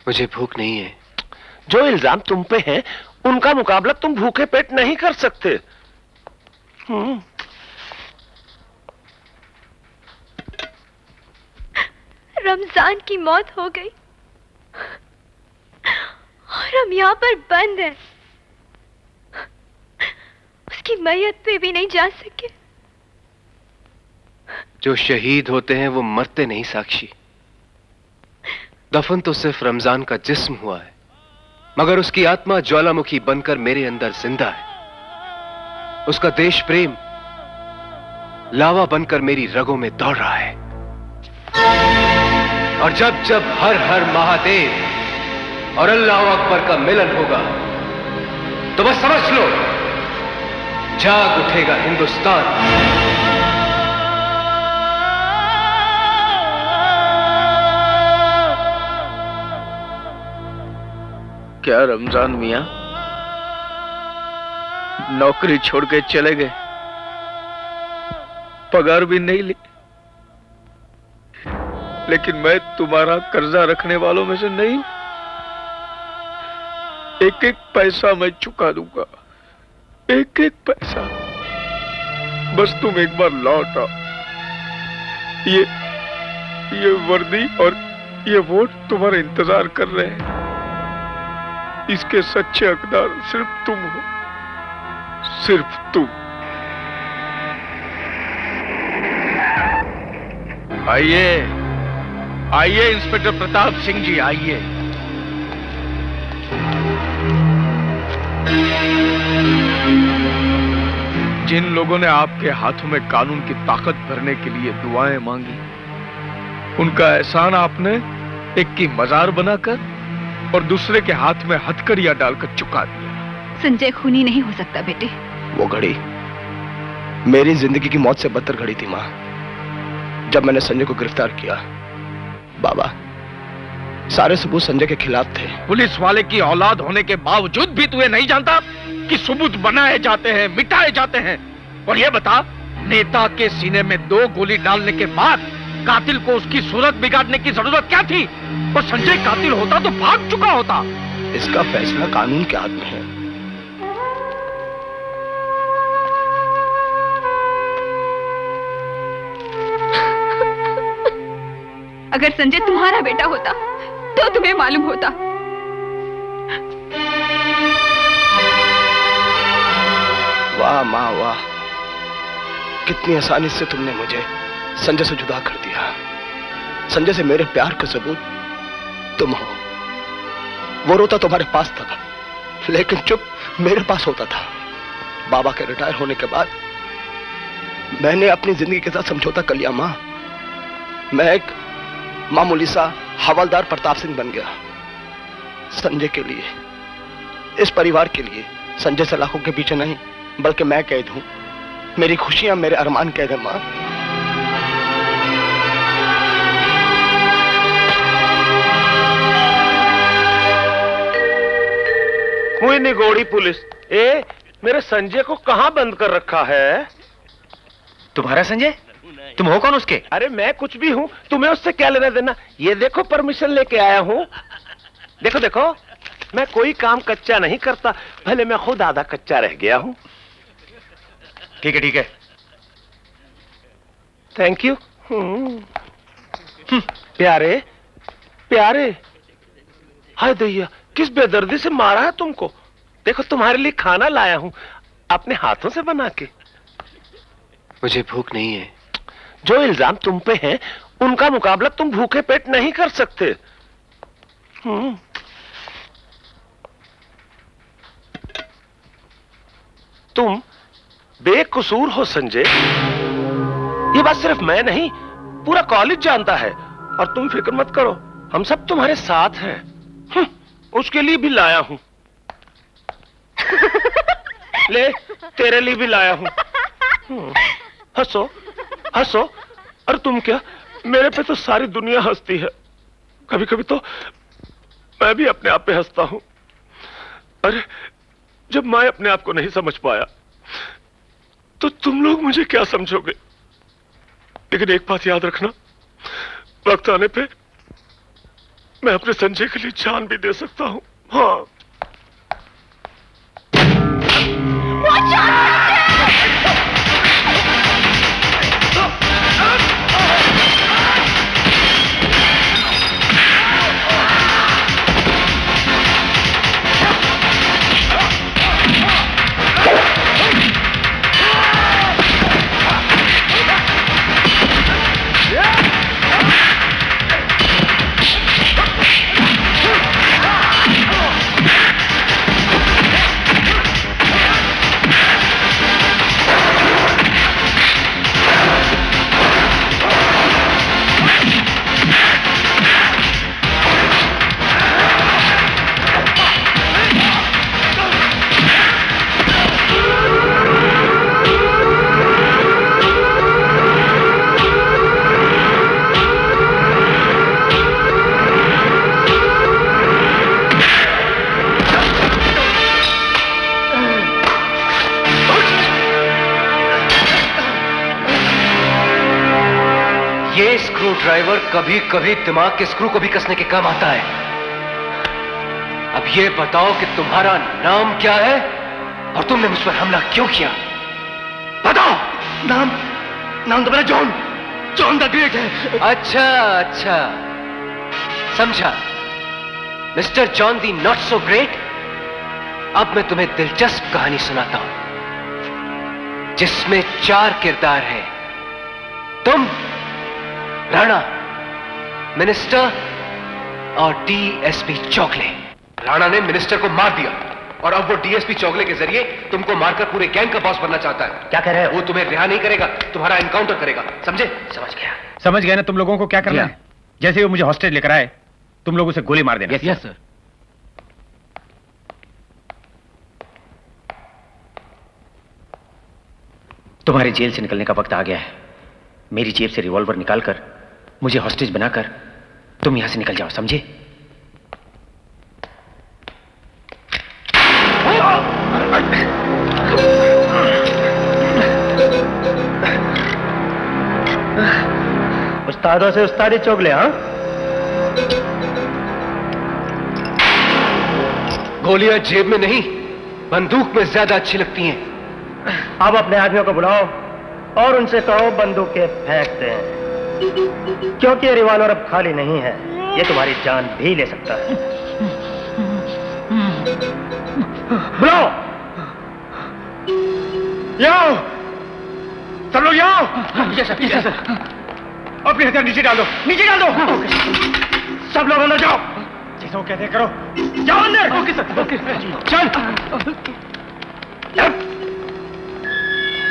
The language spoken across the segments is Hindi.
मुझे भूख नहीं है। जो इल्जाम तुम पे हैं, उनका मुकाबला तुम भूखे पेट नहीं कर सकते। रमजान की मौत हो गई और हम यहाँ पर बंद हैं। उसकी मैयत पे भी नहीं जा सके। जो शहीद होते हैं वो मरते नहीं साक्षी। दफन तो सिर्फ रमजान का जिस्म हुआ है, मगर उसकी आत्मा ज्वालामुखी बनकर मेरे अंदर जिंदा है। उसका देश प्रेम लावा बनकर मेरी रगों में दौड़ रहा है। और जब जब हर हर महादेव और अल्लाह अकबर का मिलन होगा, तो बस समझ लो, जाग उठेगा हिंदुस्तान। क्या रमजान मियां नौकरी छोड़ के चले गए? पगार भी नहीं ली, लेकिन मैं तुम्हारा कर्जा रखने वालों में से नहीं। एक एक पैसा मैं चुका दूंगा, एक एक पैसा। बस तुम एक बार लौट आओ। ये वर्दी और ये वोट तुम्हारा इंतजार कर रहे हैं। इसके सच्चे हकदार सिर्फ तुम हो, सिर्फ तुम। आइए आइए इंस्पेक्टर प्रताप सिंह जी, आइए। जिन लोगों ने आपके हाथों में कानून की ताकत भरने के लिए दुआएं मांगी, उनका एहसान आपने एक की मजार बनाकर और दूसरे के हाथ में हथकड़ियां डालकर चुका दिया। संजय खूनी नहीं हो सकता बेटे। वो घड़ी मेरी जिंदगी की मौत से बदतर घड़ी थी मां, जब मैंने संजय को गिरफ्तार किया। बाबा, सारे सबूत संजय के खिलाफ थे। पुलिस वाले की औलाद होने के बावजूद भी तू ये नहीं जानता कि सबूत बनाए जाते हैं, मिटाए जाते हैं। और ये बता, नेता के सीने में 2 गोली डालने के बाद कातिल को उसकी सूरत बिगाड़ने की जरूरत क्या थी? और संजय कातिल होता तो भाग चुका होता। इसका फैसला कानून के हाथ में है। अगर संजय तुम्हारा बेटा होता तो तुम्हें मालूम होता। वाह माँ वाह, कितनी आसानी से तुमने मुझे संजय से जुदा कर दिया। संजय से मेरे प्यार का सबूत तुम हो। वो रोता तुम्हारे पास था, लेकिन चुप मेरे पास होता था। बाबा के रिटायर होने के बाद मैंने अपनी जिंदगी के साथ समझौता कर लिया मां। मैं एक मामूली सा हवलदार प्रताप सिंह बन गया। संजय के लिए, इस परिवार के लिए। संजय सलाखों के पीछे नहीं, बल्कि मैं कैद हूं। मेरी खुशियां, मेरे अरमान कैद है मां। कोई निगोड़ी पुलिस मेरे संजय को कहां बंद कर रखा है? तुम्हारा संजय? तुम हो कौन उसके? अरे मैं कुछ भी हूं, तुम्हें उससे क्या लेना देना? ये देखो, परमिशन लेके आया हूं। देखो देखो, मैं कोई काम कच्चा नहीं करता, भले मैं खुद आधा कच्चा रह गया हूं। ठीक है ठीक है, थैंक यू। प्यारे प्यारे, हाय दैया, किस बेदर्दी से मारा है तुमको। देखो, तुम्हारे लिए खाना लाया हूं, अपने हाथों से बना के। मुझे भूख नहीं है। जो इल्जाम तुम पे हैं, उनका मुकाबला तुम भूखे पेट नहीं कर सकते। तुम बेकसूर हो संजय, ये बात सिर्फ मैं नहीं, पूरा कॉलेज जानता है। और तुम फिक्र मत करो, हम सब तुम्हारे साथ हैं। उसके लिए भी लाया हूं। ले, तेरे लिए भी लाया हूं। हंसो हंसो। और तुम क्या, मेरे पे तो सारी दुनिया हंसती है। कभी कभी तो मैं भी अपने आप पे हंसता हूं। अरे, जब मैं अपने आप को नहीं समझ पाया, तो तुम लोग मुझे क्या समझोगे? लेकिन एक बात याद रखना, वक्त आने पे मैं अपने संजय के लिए जान भी दे सकता हूँ। हाँ। ड्राइवर कभी कभी दिमाग के स्क्रू को भी कसने के काम आता है। अब ये बताओ कि तुम्हारा नाम क्या है और तुमने मुझ पर हमला क्यों किया? बताओ। नाम तो मेरा जॉन द ग्रेट है। अच्छा, समझा। Mister John the not so great. अब मैं तुम्हें दिलचस्प कहानी सुनाता हूं जिसमें 4 किरदार हैं। तुम, राणा, मिनिस्टर और डीएसपी चौगले। राणा ने मिनिस्टर को मार दिया और अब वो डीएसपी चौगले के जरिए तुमको मारकर पूरे गैंग का बॉस बनना चाहता है। क्या कह रहे हैं? वो तुम्हें रिहा नहीं करेगा, तुम्हारा एनकाउंटर करेगा। समझे? समझ गया ना तुम लोगों को क्या करना है? जैसे वो मुझे हॉस्टेज लेकर आए, तुम लोग उसे गोली मार देना। Yes sir. तुम्हारे जेल से निकलने का वक्त आ गया है। मेरी जेब से रिवॉल्वर निकालकर मुझे हॉस्टेज बनाकर तुम यहां से निकल जाओ, समझे? उस्तादों से उस्तादी चौगले। हाँ, गोलियां जेब में नहीं, बंदूक में ज्यादा अच्छी लगती हैं। अब अपने आदमियों को बुलाओ और उनसे कहो बंदूकें फेंक दें, क्योंकि रिवॉल्वर अब खाली नहीं है। ये तुम्हारी जान भी ले सकता है। बुलाओ। आओ, सब लोग आओ। Yes sir. अपने हथियार नीचे डाल दो, सब लोग अंदर जाओ। जैसा वो कहते हैं करो। जाओ अंदर। Okay sir. चल।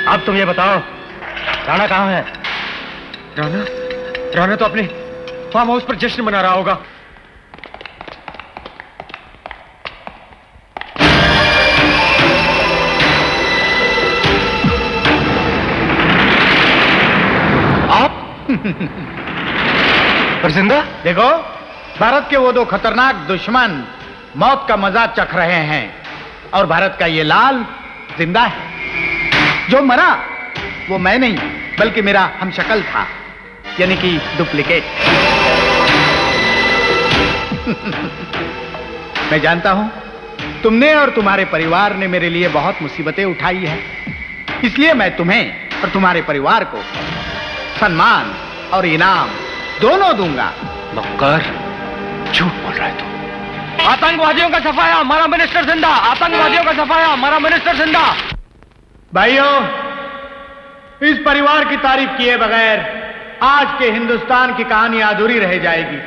अब तुम ये बताओ, राणा कहाँ है? राणा तो अपने फार्म हाउस पर जश्न मना रहा होगा। आप? पर जिंदा? देखो, भारत के वो 2 खतरनाक दुश्मन मौत का मजा चख रहे हैं और भारत का ये लाल जिंदा है। जो मरा वो मैं नहीं बल्कि मेरा हमशक्ल था, यानी कि डुप्लीकेट। मैं जानता हूं तुमने और तुम्हारे परिवार ने मेरे लिए बहुत मुसीबतें उठाई है, इसलिए मैं तुम्हें और तुम्हारे परिवार को सम्मान और इनाम दोनों दूंगा। मक्कार, झूठ बोल रहा है तू। आतंकवादियों का सफाया, हमारा मिनिस्टर जिंदा। आतंकवादियों का सफाया, हमारा मिनिस्टर जिंदा। भाइयों, इस परिवार की तारीफ किए बगैर आज के हिंदुस्तान की कहानी अधूरी रह जाएगी।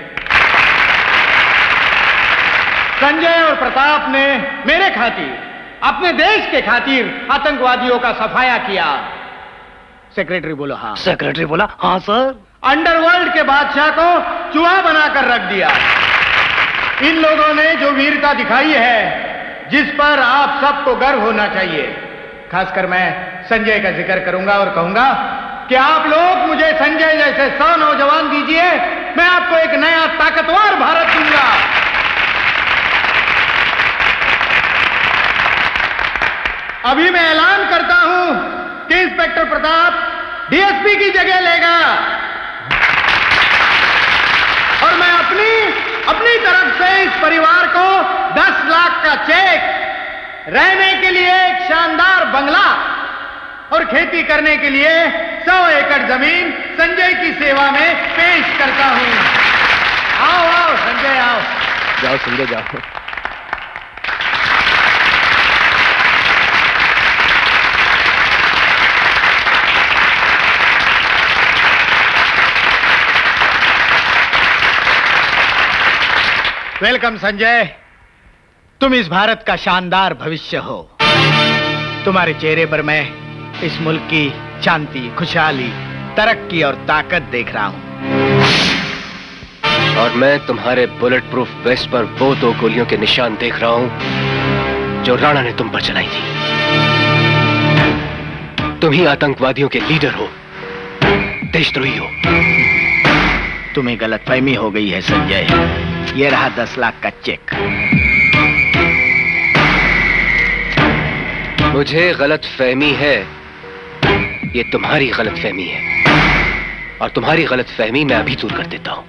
संजय और प्रताप ने मेरे खातिर, अपने देश के खातिर आतंकवादियों का सफाया किया। सेक्रेटरी बोलो हाँ। सेक्रेटरी बोला हाँ सर। अंडरवर्ल्ड के बादशाह को चूहा बनाकर रख दिया। इन लोगों ने जो वीरता दिखाई है, जिस पर आप सबको गर्व होना चाहिए। खासकर मैं संजय का जिक्र करूंगा और कहूंगा कि आप लोग मुझे संजय जैसे 100 नौजवान दीजिए, मैं आपको एक नया ताकतवर भारत दूंगा। अभी मैं ऐलान करता हूं कि इंस्पेक्टर प्रताप डीएसपी की जगह लेगा और मैं अपनी लाख का चेक, रहने के लिए एक शानदार बंगला और खेती करने के लिए 100 एकड़ जमीन संजय की सेवा में पेश करता हूं। आओ आओ संजय आओ। जाओ संजय जाओ। वेलकम संजय, तुम इस भारत का शानदार भविष्य हो। तुम्हारे चेहरे पर मैं इस मुल्क की शांति, खुशहाली, तरक्की और ताकत देख रहा हूं। और मैं तुम्हारे बुलेट प्रूफ वेस्ट पर वो 2 गोलियों के निशान देख रहा हूं जो राणा ने तुम पर चलाई थी। तुम ही आतंकवादियों के लीडर हो, देशद्रोही हो। तुम्हें गलतफहमी हो गई है संजय। ये रहा 10 लाख का चेक। मुझे गलतफहमी है, ये तुम्हारी गलतफहमी है, और तुम्हारी गलतफहमी मैं अभी दूर कर देता हूं।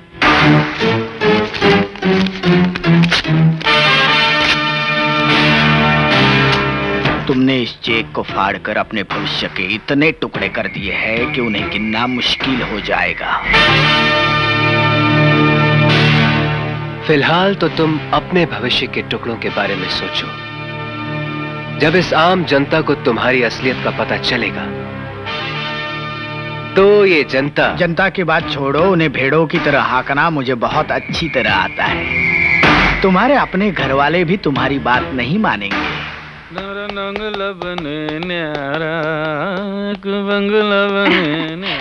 तुमने इस चेक को फाड़कर अपने भविष्य के इतने टुकड़े कर दिए हैं कि उन्हें गिनना मुश्किल हो जाएगा। फिलहाल तो तुम अपने भविष्य के टुकड़ों के बारे में सोचो। जब इस आम जनता को तुम्हारी असलियत का पता चलेगा तो ये जनता की बात छोड़ो, उन्हें भेड़ों की तरह हाकना मुझे बहुत अच्छी तरह आता है। तुम्हारे अपने घर वाले भी तुम्हारी बात नहीं मानेंगे।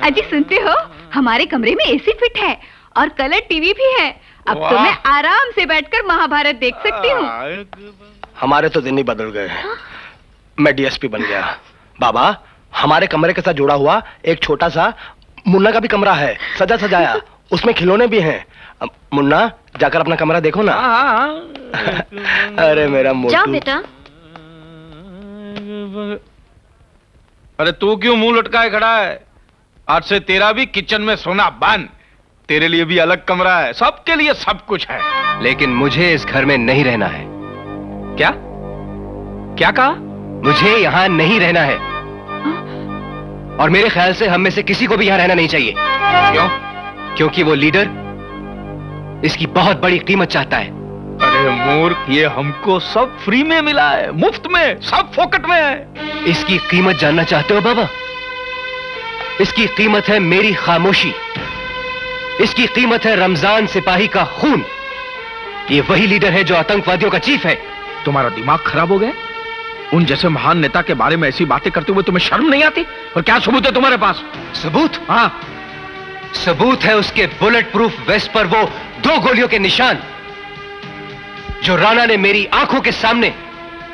अजी सुनते हो, हमारे कमरे में एसी फिट है और कलर टीवी भी है। अब तो मैं आराम से बैठकर महाभारत देख सकती हूँ। हमारे तो दिन ही बदल गए। मैं डीएसपी बन गया। बाबा, हमारे कमरे के साथ जुड़ा हुआ एक छोटा सा मुन्ना का भी कमरा है, सजा सजाया, उसमें खिलौने भी हैं। मुन्ना, जाकर अपना कमरा देखो ना। अरे मेरा मोटू। जाओ बेटा। अरे तू क्यों मुंह लटकाए खड़ा है? आज से तेरा भी किचन में सोना बंद। तेरे लिए भी अलग कमरा है, सबके लिए सब कुछ है। लेकिन मुझे इस घर में नहीं रहना है। क्या क्या कहा? मुझे यहाँ नहीं रहना है, और मेरे ख्याल से हम में से किसी को भी यहाँ रहना नहीं चाहिए। क्यों? क्योंकि वो लीडर इसकी बहुत बड़ी कीमत चाहता है। अरे मूर्ख, ये हमको सब फ्री में मिला है, मुफ्त में, सब फोकट में है। इसकी कीमत जानना चाहते हो बाबा? इसकी कीमत है मेरी खामोशी, इसकी कीमत है रमजान सिपाही का खून। ये वही लीडर है जो आतंकवादियों का चीफ है। तुम्हारा दिमाग खराब हो गया? उन जैसे महान नेता के बारे में ऐसी बातें करते हुए तुम्हें शर्म नहीं आती? और क्या सबूत है तुम्हारे पास? सबूत? हाँ, सबूत है उसके बुलेट प्रूफ वेस्ट पर वो 2 गोलियों के निशान जो राणा ने मेरी आंखों के सामने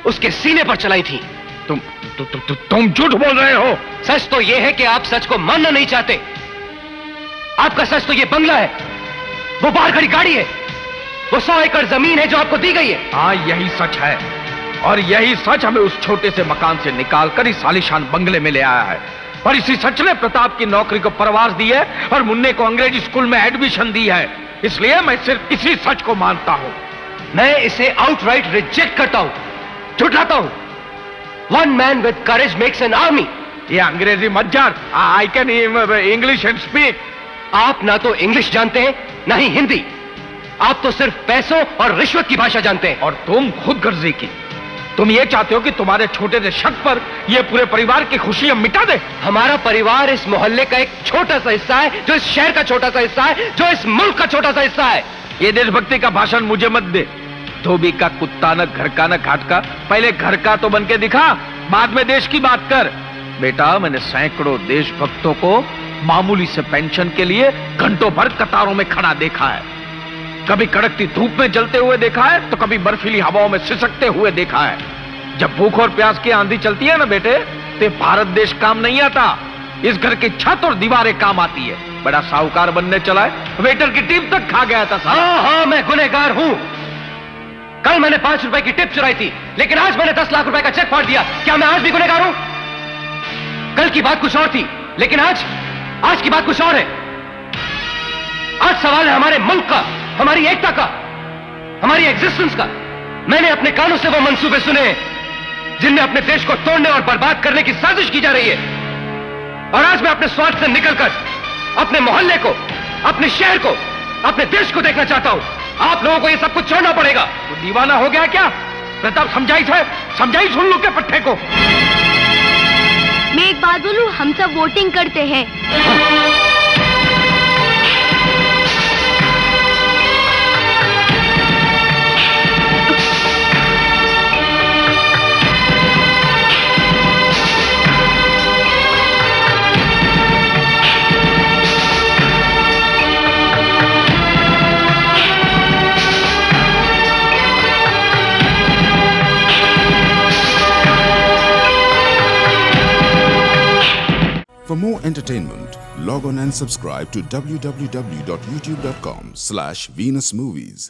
उसके सीने पर चलाई थी। तुम झूठ बोल रहे हो। सच तो यह है कि आप सच को मानना नहीं चाहते। आपका सच तो यह बंगला है, वो बाहर खड़ी गाड़ी है, वो 100 एकड़ जमीन है जो आपको दी गई है। हाँ, यही सच है, और यही सच हमें उस छोटे से मकान से निकालकर इस आलीशान बंगले में ले आया है। और इसी सच ने प्रताप की नौकरी को परवाज दी है और मुन्ने को अंग्रेजी स्कूल में एडमिशन दी है। इसलिए मैं सिर्फ इसी सच को मानता हूं। मैं इसे आउटराइट रिजेक्ट करता हूं, झुठलाता हूं। One man with courage makes an army. ये अंग्रेजी मत जान, I can English and speak. आप ना तो इंग्लिश जानते हैं ना ही हिंदी, आप तो सिर्फ पैसों और रिश्वत की भाषा जानते हैं। और तुम खुद गर्जी की। तुम ये चाहते हो कि तुम्हारे छोटे से शक पर ये पूरे परिवार की खुशियां मिटा दे। हमारा परिवार इस मोहल्ले का एक छोटा सा हिस्सा है, जो इस शहर का छोटा सा हिस्सा है, जो इस मुल्क का छोटा सा हिस्सा है। ये देशभक्ति का भाषण मुझे मत दे। धोबी का कुत्ता न घर का न घाट का। पहले घर का तो बन के दिखा, बाद में देश की बात कर। बेटा, मैंने सैकड़ों देशभक्तों को मामूली से पेंशन के लिए घंटों भर कतारों में खड़ा देखा है। कभी कड़कती धूप में जलते हुए देखा है, तो कभी बर्फीली हवाओं में सिसकते हुए देखा है। जब भूख और प्यास की आंधी चलती है ना बेटे, तो भारत देश काम नहीं आता, इस घर की छत और दीवारें काम आती है। बड़ा साहूकार बनने चला है, वेटर की टिप तक खा गया था। हाँ, मैं गुनहगार हूं। कल मैंने 5 रुपए की टिप चुराई थी, लेकिन आज मैंने 10 लाख रुपए का चेक फाड़ दिया। क्या मैं आज भी गुनहगार हूं? कल की बात कुछ और थी, लेकिन आज की बात कुछ और है। आज सवाल है हमारे मुल्क का, हमारी एकता का, हमारी एग्जिस्टेंस का। मैंने अपने कानों से वो मंसूबे सुने जिनमें अपने देश को तोड़ने और बर्बाद करने की साजिश की जा रही है। और आज मैं अपने स्वार्थ से निकलकर अपने मोहल्ले को, अपने शहर को, अपने देश को देखना चाहता हूं। आप लोगों को ये सब कुछ छोड़ना पड़ेगा। तो दीवाना हो गया क्या? प्रताप समझाई सुन लो के पट्टे को। मैं एक बात बोलूं, हम सब वोटिंग करते हैं। For more entertainment, log on and subscribe to www.youtube.com/VenusMovies.